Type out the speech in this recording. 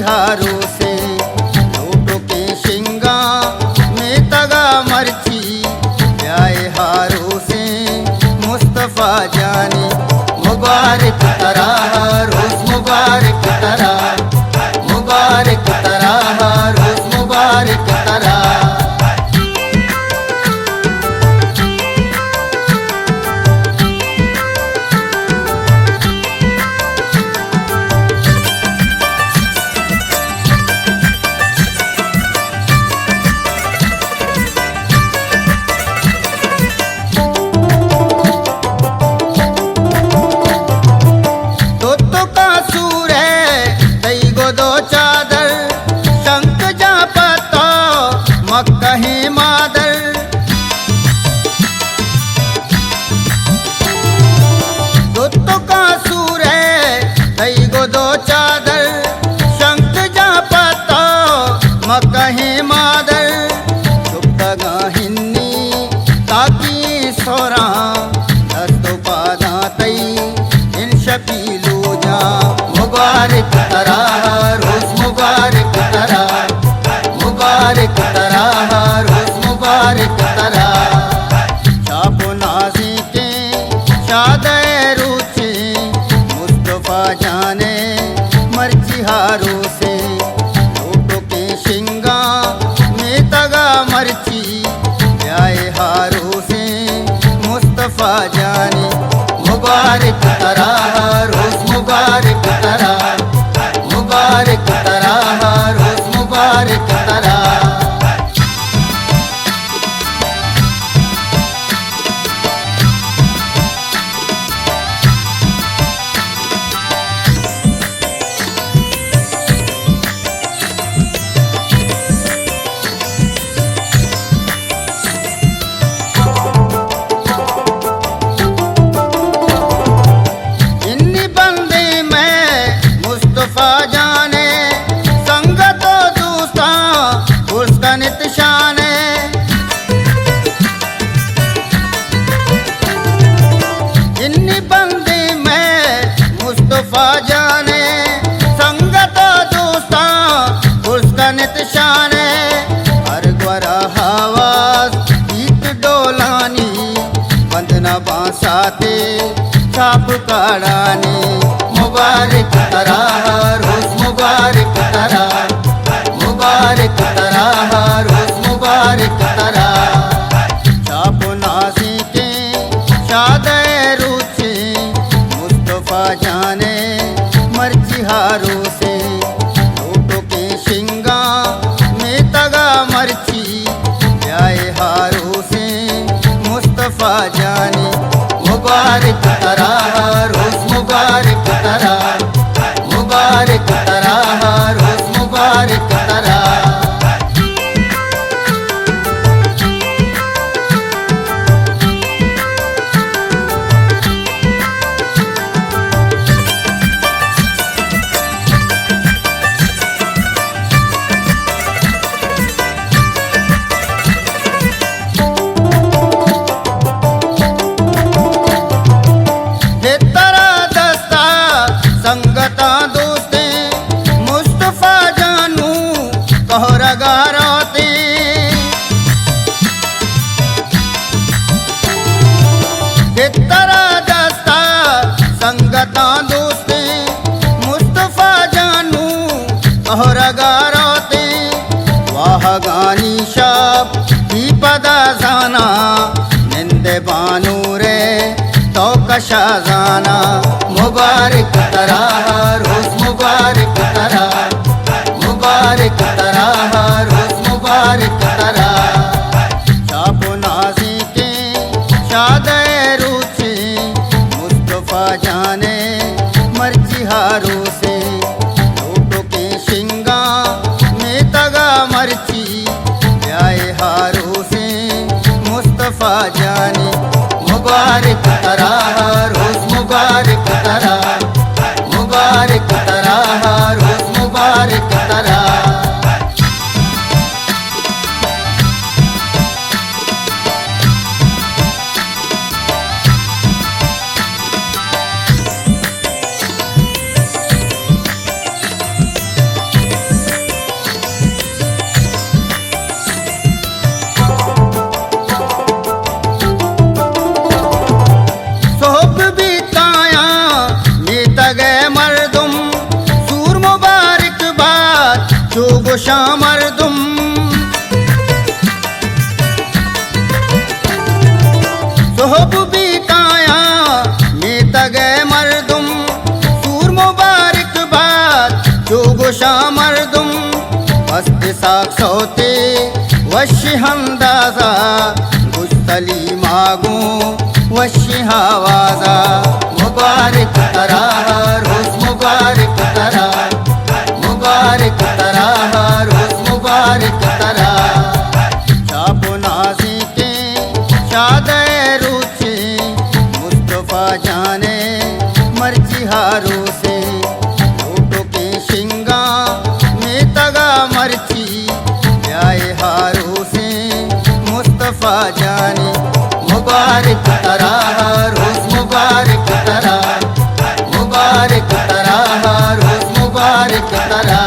हारों से होठों के शिंगा में तगा मर्ची ब्याए हारों से मुस्तफा जाने मुबारक तरह रोज मुबारक तरह मुबारक तरह रोज मुबारक तरह। कहीं मादर दुत्तो का सूर है कई गो दो चादर शंख जा पता मकहीं मादर चुपतगा हिन्नी ताकि सोरा दस्तो पादा तई इन शपीलो जा मुबारक तरह रोज मुबारक तरह मुबारक तरह रोज मुबारक तरह। शाबो नाज़ी के शादे रूचे मुस्तफा जाने मर्ची हारों से होठों के शिंगा में तगा मर्ची ब्याए हारों से मुस्तफा जाने मुबारक तरह रोज मुबारक तरह मुबारक तरह रोज मुबारक तरह। जाने संगत दोस्ता उसका निशान हर ग्वरा हवास ईद डोलानी बंदना बांसाते छाप काढ़ानी मुबारक तरह रोज मुबारक तरह मुबारक तरह रोज मुबारक तरह। छापो नाज़ी के शादे रूचे मुस्तफा जाने मर्ची हारों से होठों के शिंगा में तगा मर्ची ब्याए हारों से मुस्तफा जाने मुबारक तरह रोज मुबारक तरह मुबारक तरह रोज मुबारक तरह। संगता दोस्ते मुस्तफा जानू कहरा गाराते तेरा दस्ता संगता दोस्ते मुस्तफा जानू कहरा गाराते वाह गानी शाब ही पदा जाना निंदे बानू रे तो कशा जाना मुबारक तरह रोज मुबारक तरह मुबारक तरह रोज मुबारक तरह। शाबो नाज़ी के शादे रूचे मुस्तफा जाने मर्ची हारों से होठों के शिंगा में तगा मर्ची ब्याए हारों से मुस्तफा जाने मुबारक तरह रोज मुबारक तरह मुबारक तरह रोज मुबारक गोशा मर्दुम सोहब भी काया में तगे मर्दुम सूर मुबारक बात जो गोशा मर्दुम हस्त साख सोते वशी हमदाजा गुस्तली मागू वशी हवाजा मुबारक तरा रोज मुबारक तरा मुबारक तरा रोज मुबारक तरा चापो नाजी के शादे रुचे मुस्तफा जाने मर्जी हारो से लोटो के शिंगा में तगा मर्ची ब्याए हारो से मुस्तफा जाने मुबारक तरा रोज मुबारक तरा मुबारक तरा रोज मुबारक तरा।